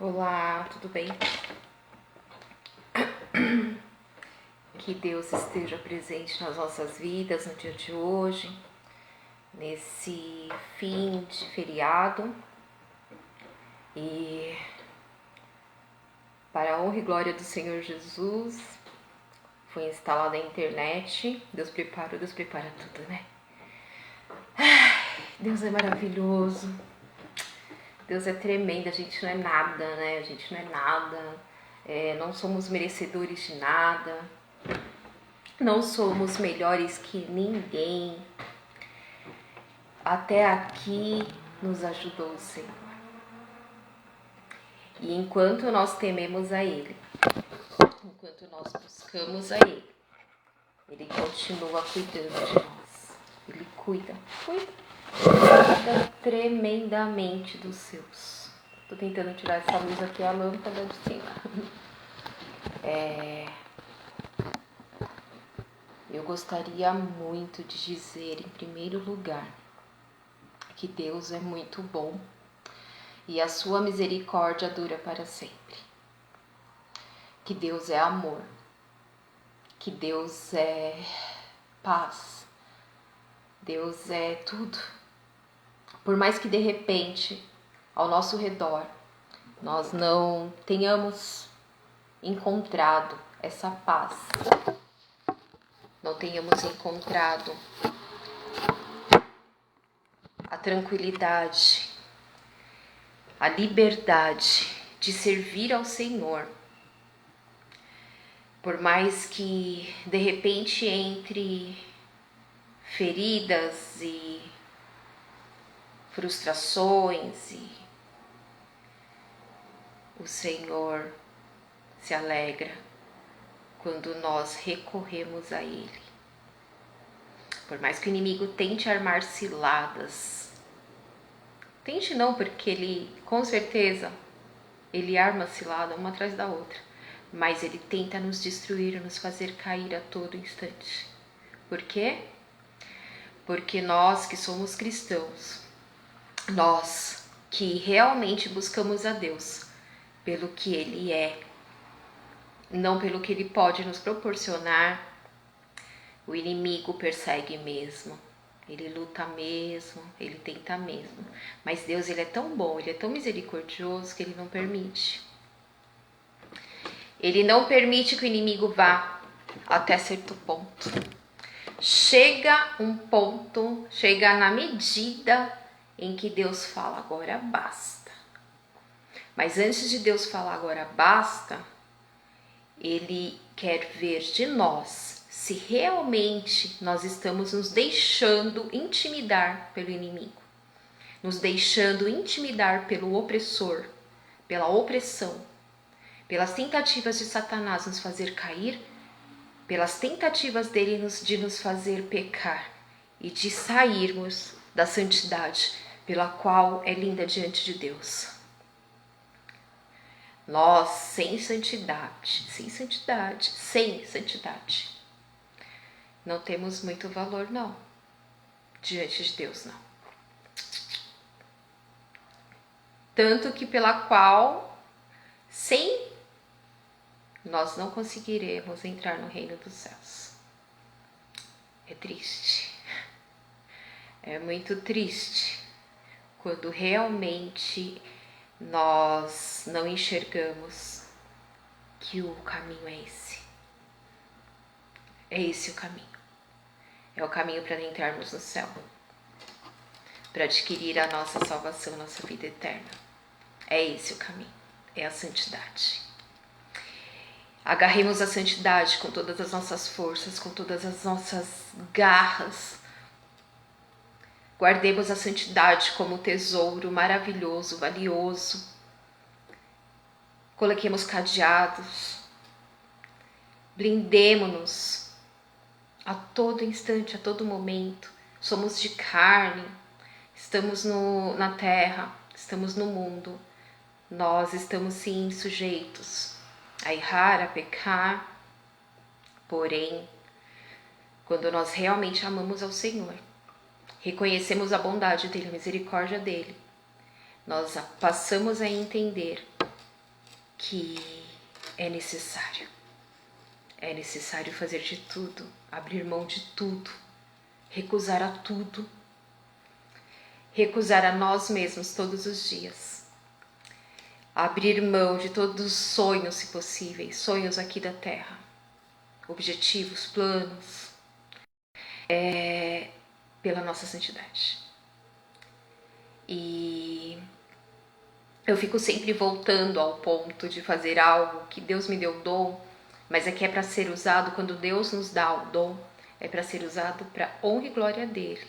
Olá, tudo bem? Que Deus esteja presente nas nossas vidas no dia de hoje, nesse fim de feriado. E para a honra e glória do Senhor Jesus, foi instalada a internet. Deus prepara tudo, né? Deus é maravilhoso. Deus é tremendo, a gente não é nada, né? A gente não é nada, não somos merecedores de nada, não somos melhores que ninguém. Até aqui nos ajudou o Senhor. E enquanto nós tememos a Ele, enquanto nós buscamos a Ele, Ele continua cuidando de nós. Ele cuida tremendamente dos seus. Tô tentando tirar essa luz aqui, a lâmpada de cima. Eu gostaria muito de dizer, em primeiro lugar, que Deus é muito bom e a sua misericórdia dura para sempre. Que Deus é amor, que Deus é paz, Deus é tudo. Por mais que de repente, ao nosso redor, nós não tenhamos encontrado essa paz, não tenhamos encontrado a tranquilidade, a liberdade de servir ao Senhor, por mais que de repente entre feridas e frustrações, e o Senhor se alegra quando nós recorremos a Ele. Por mais que o inimigo tente armar ciladas, tente não, porque ele, com certeza, ele arma cilada uma atrás da outra, mas ele tenta nos destruir, nos fazer cair a todo instante. Por quê? Porque nós que somos cristãos, nós que realmente buscamos a Deus pelo que Ele é, não pelo que Ele pode nos proporcionar, o inimigo persegue mesmo, ele luta mesmo, ele tenta mesmo. Mas Deus, Ele é tão bom, Ele é tão misericordioso que Ele não permite. Ele não permite que o inimigo vá até certo ponto. Chega um ponto, chega na medida em que Deus fala, agora basta. Mas antes de Deus falar agora basta, Ele quer ver de nós se realmente nós estamos nos deixando intimidar pelo inimigo, nos deixando intimidar pelo opressor, pela opressão, pelas tentativas de Satanás nos fazer cair, pelas tentativas dele de nos fazer pecar e de sairmos da santidade pela qual é linda diante de Deus. Nós, sem santidade, não temos muito valor, não, diante de Deus, não. Tanto que pela qual, sem, nós não conseguiremos entrar no reino dos céus. É triste, é muito triste, quando realmente nós não enxergamos que o caminho é esse. É esse o caminho. É o caminho para entrarmos no céu, para adquirir a nossa salvação, nossa vida eterna. É esse o caminho, é a santidade. Agarremos a santidade com todas as nossas forças, com todas as nossas garras. Guardemos a santidade como tesouro maravilhoso, valioso. Coloquemos cadeados. Blindemo-nos a todo instante, a todo momento. Somos de carne, estamos na terra, estamos no mundo. Nós estamos sim sujeitos a errar, a pecar. Porém, quando nós realmente amamos ao Senhor, reconhecemos a bondade dele, a misericórdia dele, nós passamos a entender que é necessário. É necessário fazer de tudo, abrir mão de tudo, recusar a tudo, recusar a nós mesmos todos os dias, abrir mão de todos os sonhos, se possíveis, sonhos aqui da terra, objetivos, planos, pela nossa santidade. E eu fico sempre voltando ao ponto de fazer algo que Deus me deu dom, mas é que é para ser usado, quando Deus nos dá o dom, é para ser usado para honra e glória dele.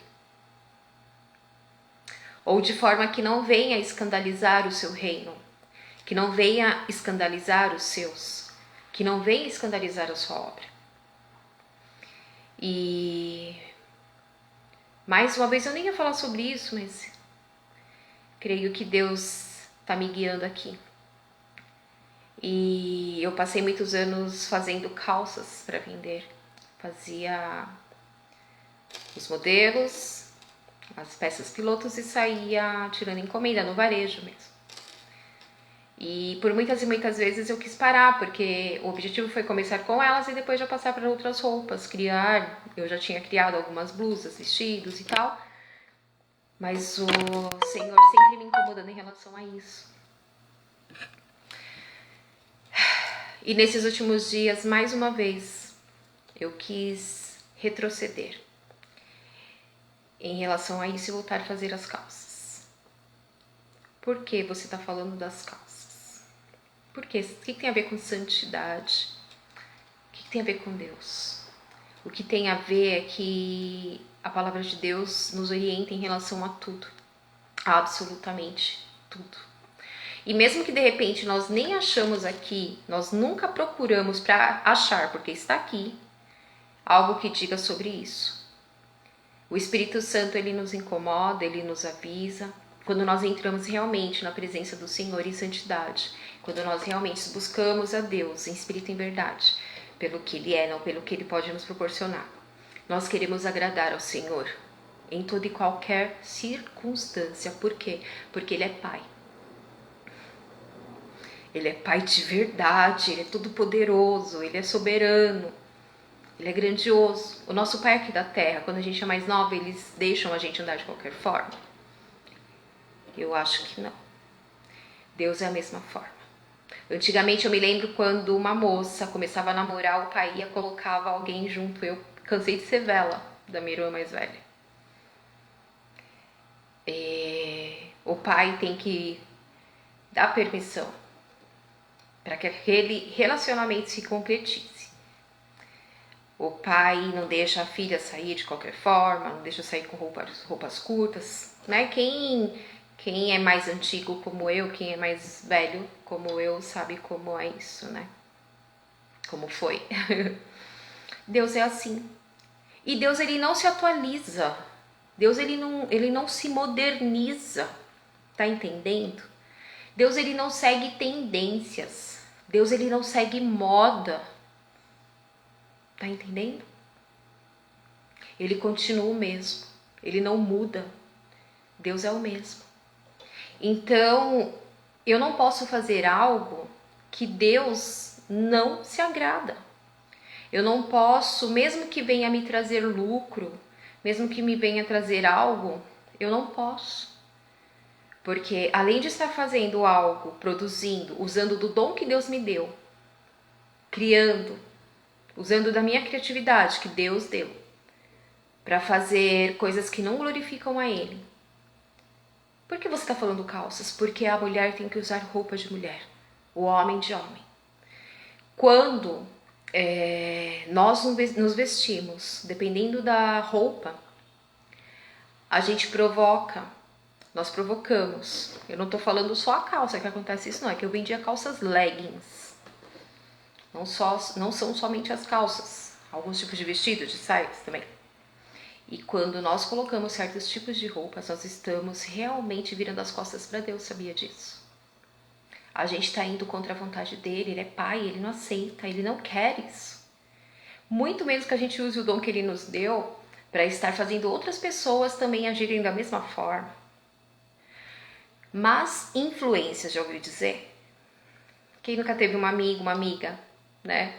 Ou de forma que não venha escandalizar o seu reino, que não venha escandalizar os seus, que não venha escandalizar a sua obra. E mais uma vez, eu nem ia falar sobre isso, mas creio que Deus está me guiando aqui. E eu passei muitos anos fazendo calças para vender. Fazia os modelos, as peças pilotos e saía tirando encomenda no varejo mesmo. E por muitas e muitas vezes eu quis parar, porque o objetivo foi começar com elas e depois já passar para outras roupas, criar. Eu já tinha criado algumas blusas, vestidos e tal, mas o Senhor sempre me incomodando em relação a isso. E nesses últimos dias, mais uma vez, eu quis retroceder em relação a isso e voltar a fazer as calças. Por que você está falando das calças? Por quê? O que tem a ver com santidade? O que tem a ver com Deus? O que tem a ver é que a palavra de Deus nos orienta em relação a tudo. A absolutamente tudo. E mesmo que de repente nós nem achamos aqui, nós nunca procuramos para achar, porque está aqui, algo que diga sobre isso. O Espírito Santo, ele nos incomoda, ele nos avisa, quando nós entramos realmente na presença do Senhor em santidade, quando nós realmente buscamos a Deus em espírito e em verdade, pelo que Ele é, não pelo que Ele pode nos proporcionar. Nós queremos agradar ao Senhor em toda e qualquer circunstância. Por quê? Porque Ele é Pai. Ele é Pai de verdade, Ele é todo poderoso, Ele é soberano, Ele é grandioso. O nosso Pai aqui da terra, quando a gente é mais nova, eles deixam a gente andar de qualquer forma? Eu acho que não. Deus é a mesma forma. Antigamente eu me lembro quando uma moça começava a namorar, o pai ia colocava alguém junto. Eu cansei de ser vela da minha irmã mais velha. O pai tem que dar permissão para que aquele relacionamento se concretize. O pai não deixa a filha sair de qualquer forma, não deixa sair com roupas curtas, né? Quem é mais antigo como eu, quem é mais velho como eu, sabe como é isso, né? Como foi. Deus é assim. E Deus, ele não se atualiza. Deus, ele não se moderniza. Tá entendendo? Deus, ele não segue tendências. Deus, ele não segue moda. Tá entendendo? Ele continua o mesmo. Ele não muda. Deus é o mesmo. Então, eu não posso fazer algo que Deus não se agrada. Eu não posso, mesmo que venha me trazer lucro, mesmo que me venha trazer algo, eu não posso. Porque além de estar fazendo algo, produzindo, usando do dom que Deus me deu, criando, usando da minha criatividade que Deus deu, para fazer coisas que não glorificam a Ele. Por que você está falando calças? Porque a mulher tem que usar roupa de mulher, o homem de homem. Quando nós nos vestimos, dependendo da roupa, a gente provoca, nós provocamos. Eu não estou falando só a calça que acontece isso, não. É que eu vendia calças leggings. Não são somente as calças, alguns tipos de vestidos, de saias também. E quando nós colocamos certos tipos de roupas, nós estamos realmente virando as costas para Deus, sabia disso? A gente está indo contra a vontade dele, ele é pai, ele não aceita, ele não quer isso. Muito menos que a gente use o dom que ele nos deu para estar fazendo outras pessoas também agirem da mesma forma. Mas influências, já ouviu dizer? Quem nunca teve um amigo, uma amiga, né?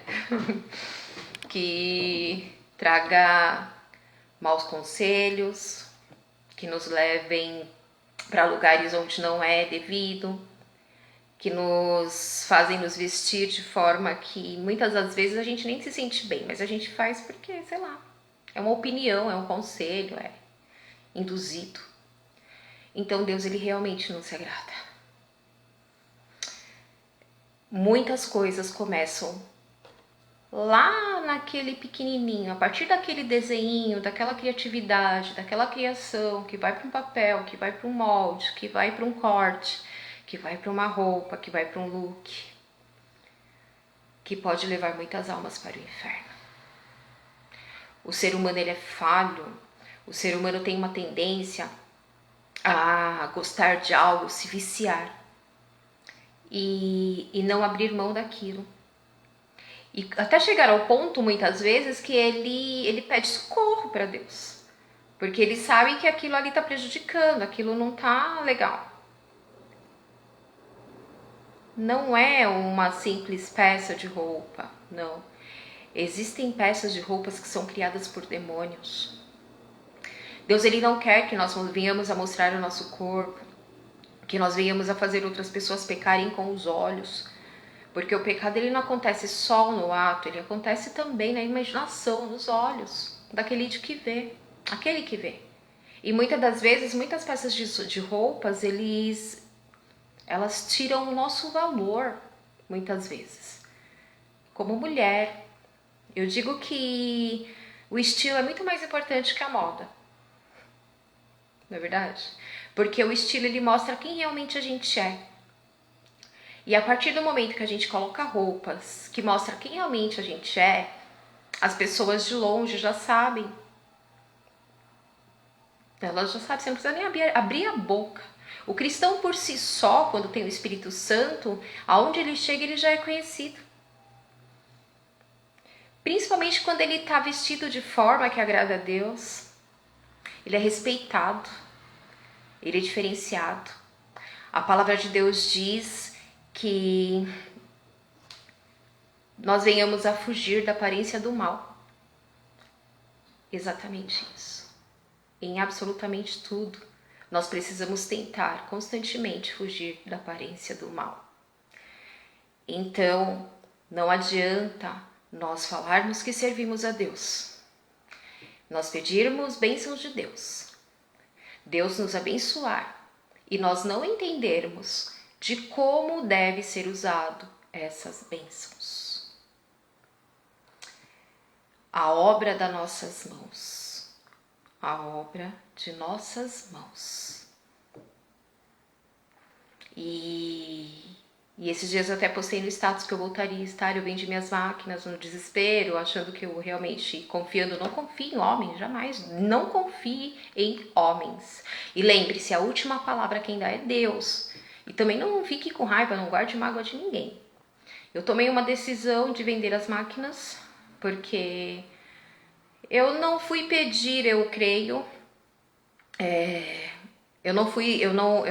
Que traga maus conselhos, que nos levem para lugares onde não é devido, que nos fazem nos vestir de forma que muitas das vezes a gente nem se sente bem, mas a gente faz porque, sei lá, é uma opinião, é um conselho, é induzido. Então Deus, ele realmente não se agrada. Muitas coisas começam lá naquele pequenininho, a partir daquele desenho, daquela criatividade, daquela criação que vai para um papel, que vai para um molde, que vai para um corte, que vai para uma roupa, que vai para um look, que pode levar muitas almas para o inferno. O ser humano, ele é falho, o ser humano tem uma tendência a gostar de algo, se viciar e não abrir mão daquilo. E até chegar ao ponto, muitas vezes, que ele pede socorro para Deus. Porque ele sabe que aquilo ali está prejudicando, aquilo não está legal. Não é uma simples peça de roupa, não. Existem peças de roupas que são criadas por demônios. Deus, ele não quer que nós venhamos a mostrar o nosso corpo, que nós venhamos a fazer outras pessoas pecarem com os olhos. Porque o pecado, ele não acontece só no ato, ele acontece também na imaginação, nos olhos, daquele que vê, aquele que vê. E muitas das vezes, muitas peças de roupas, elas tiram o nosso valor, muitas vezes. Como mulher, eu digo que o estilo é muito mais importante que a moda. Não é verdade? Porque o estilo, ele mostra quem realmente a gente é. E a partir do momento que a gente coloca roupas que mostram quem realmente a gente é, as pessoas de longe já sabem. Elas já sabem, você não precisa nem abrir a boca. O cristão por si só, quando tem o Espírito Santo, aonde ele chega, ele já é conhecido. Principalmente quando ele está vestido de forma que agrada a Deus. Ele é respeitado. Ele é diferenciado. A palavra de Deus diz que nós venhamos a fugir da aparência do mal. Exatamente isso. Em absolutamente tudo, nós precisamos tentar constantemente fugir da aparência do mal. Então, não adianta nós falarmos que servimos a Deus, nós pedirmos bênçãos de Deus, Deus nos abençoar e nós não entendermos de como deve ser usado essas bênçãos. A obra das nossas mãos, a obra de nossas mãos. E esses dias eu até postei no status que eu voltaria a estar, eu vendi minhas máquinas no desespero, achando que eu realmente, confiando, não confie em homens, jamais, não confie em homens. E lembre-se, a última palavra quem dá é Deus. E também não fique com raiva, não guarde mágoa de ninguém. Eu tomei uma decisão de vender as máquinas, porque eu não fui pedir, eu creio, eu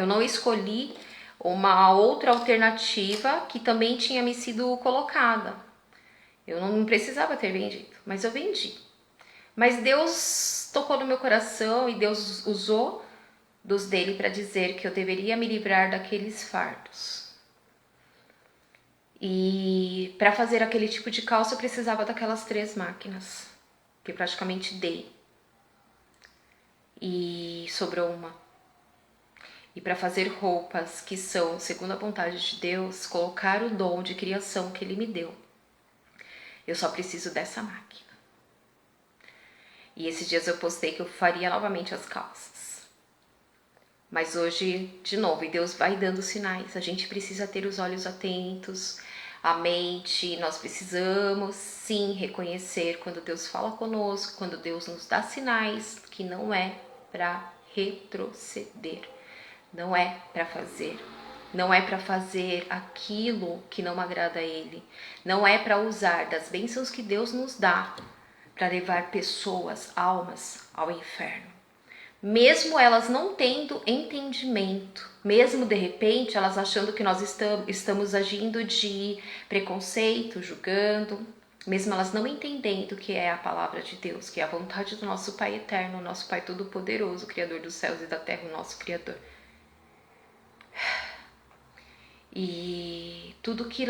não escolhi uma outra alternativa que também tinha me sido colocada. Eu não precisava ter vendido, mas eu vendi. Mas Deus tocou no meu coração e Deus usou dos dele para dizer que eu deveria me livrar daqueles fardos. E para fazer aquele tipo de calça eu precisava daquelas 3 máquinas, que eu praticamente dei. E sobrou uma. E para fazer roupas que são segundo a vontade de Deus, colocar o dom de criação que Ele me deu, eu só preciso dessa máquina. E esses dias eu postei que eu faria novamente as calças. Mas hoje, de novo, e Deus vai dando sinais. A gente precisa ter os olhos atentos, a mente. Nós precisamos, sim, reconhecer quando Deus fala conosco, quando Deus nos dá sinais, que não é para retroceder. Não é para fazer. Não é para fazer aquilo que não agrada a Ele. Não é para usar das bênçãos que Deus nos dá para levar pessoas, almas ao inferno. mesmo elas não tendo entendimento, mesmo de repente elas achando que nós estamos agindo de preconceito, julgando, mesmo elas não entendendo que é a palavra de Deus, que é a vontade do nosso Pai eterno, nosso Pai todo-poderoso, Criador dos céus e da terra, o nosso Criador. E tudo que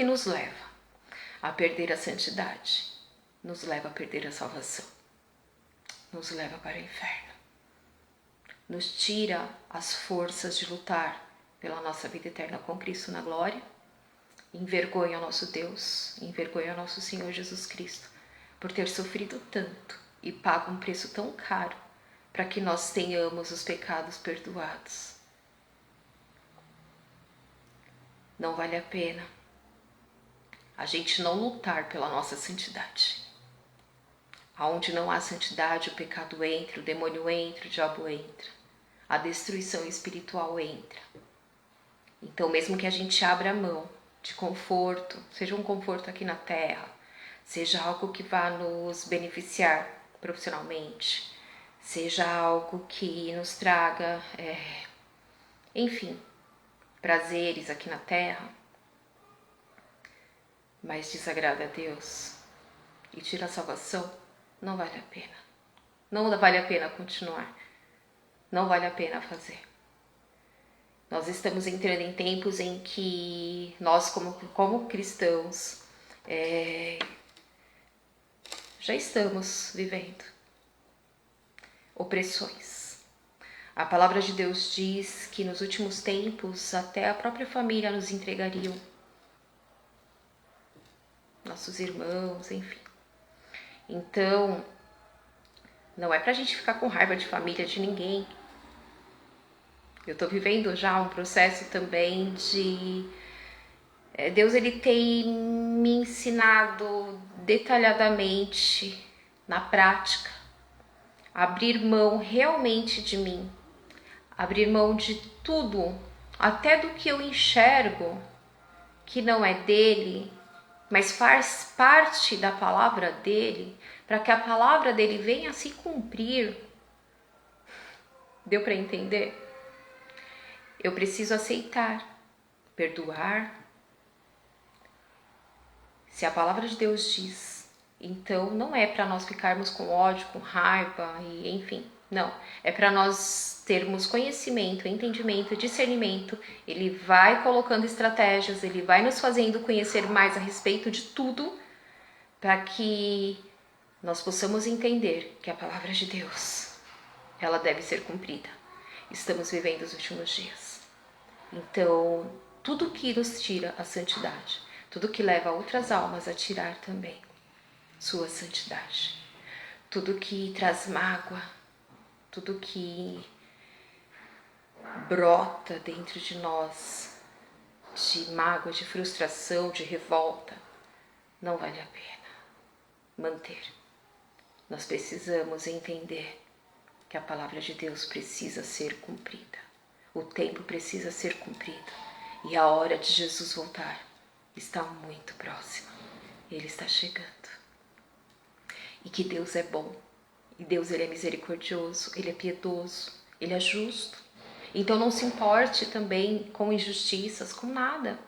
nos leva a perder a santidade, nos leva a perder a salvação, nos leva para o inferno, nos tira as forças de lutar pela nossa vida eterna com Cristo na glória, envergonha o nosso Deus, envergonha o nosso Senhor Jesus Cristo, por ter sofrido tanto e pago um preço tão caro para que nós tenhamos os pecados perdoados. Não vale a pena a gente não lutar pela nossa santidade. Aonde não há santidade, o pecado entra, o demônio entra, o diabo entra, a destruição espiritual entra. Então, mesmo que a gente abra mão de conforto, seja um conforto aqui na terra, seja algo que vá nos beneficiar profissionalmente, seja algo que nos traga, enfim, prazeres aqui na terra, mas desagrada a Deus e tira a salvação, não vale a pena. Não vale a pena continuar. Não vale a pena fazer. Nós estamos entrando em tempos em que nós, como cristãos, já estamos vivendo opressões. A palavra de Deus diz que nos últimos tempos até a própria família nos entregariam. Nossos irmãos, enfim. Então, não é pra gente ficar com raiva de família de ninguém. Eu tô vivendo já um processo também de... Deus, ele tem me ensinado detalhadamente, na prática, a abrir mão realmente de mim. Abrir mão de tudo, até do que eu enxergo que não é dele, mas faz parte da palavra dele, para que a palavra dele venha a se cumprir. Deu para entender? Eu preciso aceitar, perdoar. Se a palavra de Deus diz, então não é para nós ficarmos com ódio, com raiva, e enfim, não. É para nós termos conhecimento, entendimento, discernimento. Ele vai colocando estratégias, ele vai nos fazendo conhecer mais a respeito de tudo, para que nós possamos entender que a palavra de Deus, ela deve ser cumprida. Estamos vivendo os últimos dias. Então, tudo que nos tira a santidade, tudo que leva outras almas a tirar também sua santidade, tudo que traz mágoa, tudo que brota dentro de nós de mágoa, de frustração, de revolta, não vale a pena manter. Nós precisamos entender que a palavra de Deus precisa ser cumprida. O tempo precisa ser cumprido. E a hora de Jesus voltar está muito próxima. Ele está chegando. E que Deus é bom. E Deus, ele é misericordioso, ele é piedoso, ele é justo. Então não se importe também com injustiças, com nada.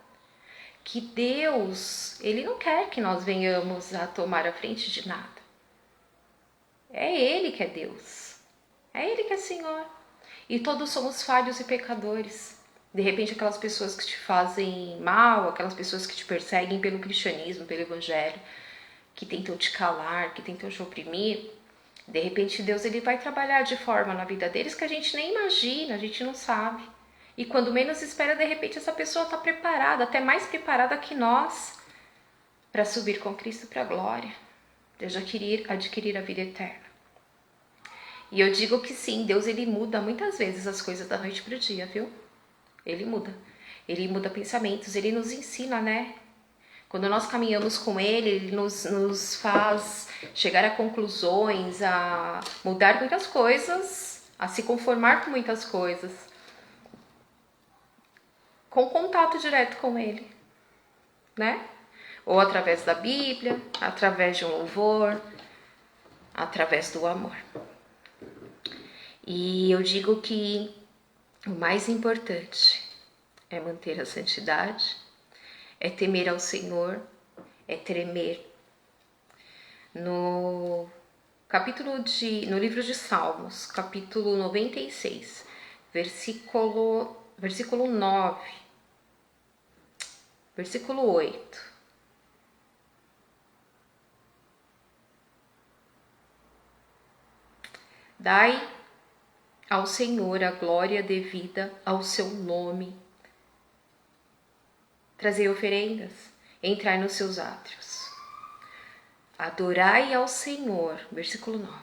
Que Deus, ele não quer que nós venhamos a tomar a frente de nada. É Ele que é Deus. É Ele que é Senhor. E todos somos falhos e pecadores. De repente, aquelas pessoas que te fazem mal, aquelas pessoas que te perseguem pelo cristianismo, pelo evangelho, que tentam te calar, que tentam te oprimir, de repente Deus, ele vai trabalhar de forma na vida deles que a gente nem imagina, a gente não sabe. E quando menos espera, de repente essa pessoa está preparada, até mais preparada que nós, para subir com Cristo para a glória, de adquirir a vida eterna. E eu digo que sim, Deus, ele muda muitas vezes as coisas da noite para o dia, viu? Ele muda pensamentos, ele nos ensina, né? Quando nós caminhamos com ele nos faz chegar a conclusões, a mudar muitas coisas, a se conformar com muitas coisas, com contato direto com ele, né? Ou através da Bíblia, através de um louvor, através do amor. E eu digo que o mais importante é manter a santidade, é temer ao Senhor, é tremer. No livro de Salmos, capítulo 96, versículo 9, versículo 8. Dai ao Senhor a glória devida ao seu nome. Trazei oferendas, entrai nos seus átrios. Adorai ao Senhor, versículo 9.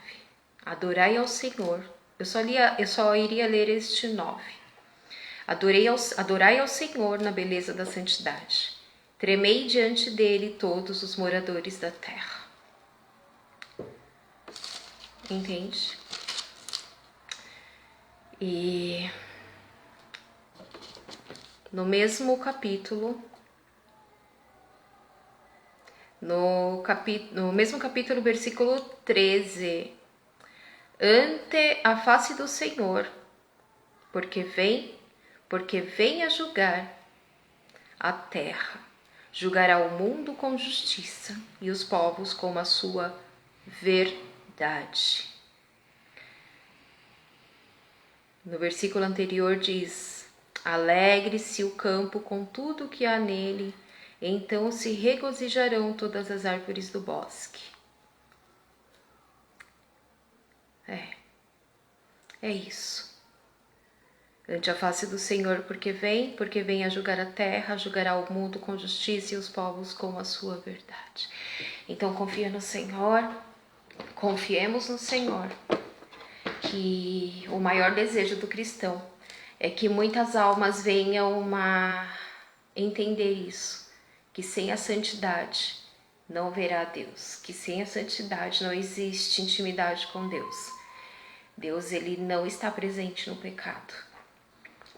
Adorai ao Senhor. Eu só iria ler este 9. Adorai ao Senhor na beleza da santidade. Tremei diante dele todos os moradores da terra. Entende? E no mesmo capítulo, no mesmo capítulo, versículo 13, ante a face do Senhor, porque vem a julgar a terra, julgará o mundo com justiça e os povos com a sua verdade. No versículo anterior diz: alegre-se o campo com tudo que há nele, então se regozijarão todas as árvores do bosque. É isso. Ante a face do Senhor, porque vem a julgar a terra, julgará o mundo com justiça e os povos com a sua verdade. Então confia no Senhor, confiemos no Senhor, que o maior desejo do cristão é que muitas almas venham a entender isso, que sem a santidade não verá Deus, que sem a santidade não existe intimidade com Deus. Deus, ele não está presente no pecado,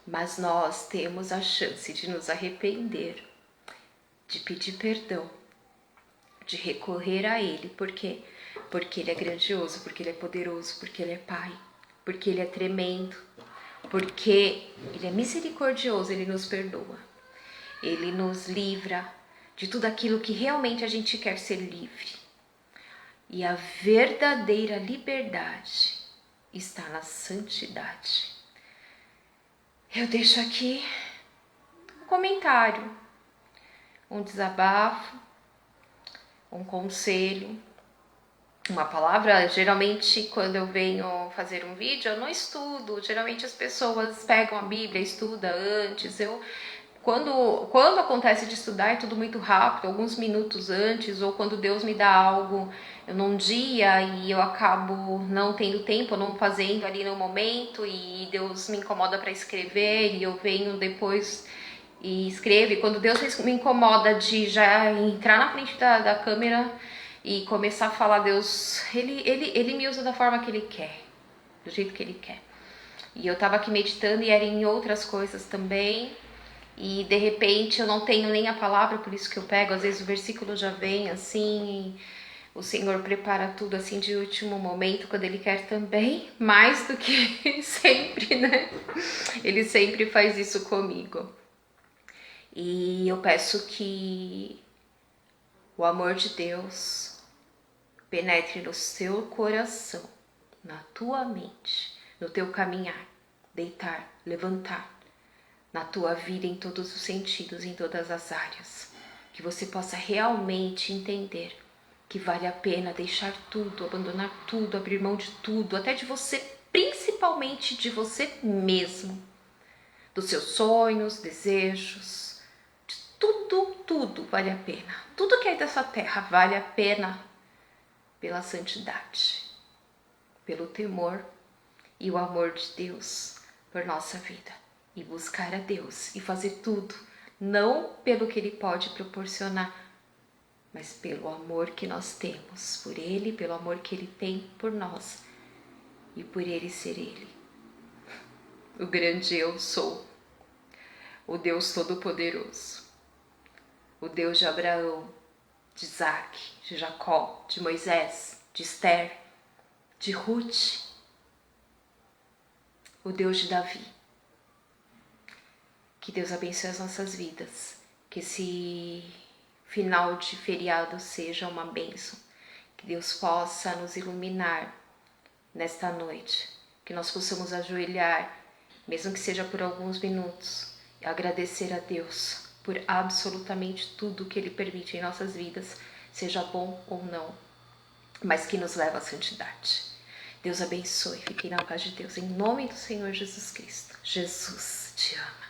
mas nós temos a chance de nos arrepender, de pedir perdão, de recorrer a Ele, porque Ele é grandioso, porque Ele é poderoso, porque Ele é Pai, porque Ele é tremendo, porque Ele é misericordioso, Ele nos perdoa, Ele nos livra de tudo aquilo que realmente a gente quer ser livre. E a verdadeira liberdade está na santidade. Eu deixo aqui um comentário, um desabafo, um conselho, uma palavra. Geralmente quando eu venho fazer um vídeo eu não estudo, geralmente as pessoas pegam a Bíblia, estudam antes. Quando acontece de estudar é tudo muito rápido, alguns minutos antes, ou quando Deus me dá algo num dia e eu acabo não tendo tempo, não fazendo ali no momento, e Deus me incomoda para escrever e eu venho depois e escrevo. E quando Deus me incomoda de já entrar na frente da câmera e começar a falar, Deus, ele me usa da forma que Ele quer, do jeito que Ele quer. E eu tava aqui meditando e era em outras coisas também, e de repente eu não tenho nem a palavra, por isso que eu pego, às vezes o versículo já vem assim, o Senhor prepara tudo assim de último momento, quando Ele quer também, mais do que sempre, né? Ele sempre faz isso comigo. E eu peço que o amor de Deus penetre no seu coração, na tua mente, no teu caminhar, deitar, levantar, na tua vida em todos os sentidos, em todas as áreas. Que você possa realmente entender que vale a pena deixar tudo, abandonar tudo, abrir mão de tudo, até de você, principalmente de você mesmo, dos seus sonhos, desejos, de tudo vale a pena. Tudo que é dessa terra vale a pena pela santidade, pelo temor e o amor de Deus por nossa vida. E buscar a Deus e fazer tudo, não pelo que Ele pode proporcionar, mas pelo amor que nós temos por Ele, pelo amor que Ele tem por nós e por Ele ser Ele. O grande eu sou, o Deus Todo-Poderoso, o Deus de Abraão, de Isaac, de Jacó, de Moisés, de Esther, de Ruth, o Deus de Davi. Que Deus abençoe as nossas vidas, que esse final de feriado seja uma bênção, que Deus possa nos iluminar nesta noite, que nós possamos ajoelhar, mesmo que seja por alguns minutos, e agradecer a Deus por absolutamente tudo que Ele permite em nossas vidas, seja bom ou não, mas que nos leva à santidade. Deus abençoe, fiquem na paz de Deus, em nome do Senhor Jesus Cristo. Jesus te ama.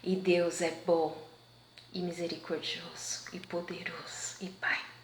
E Deus é bom, e misericordioso, e poderoso, e Pai.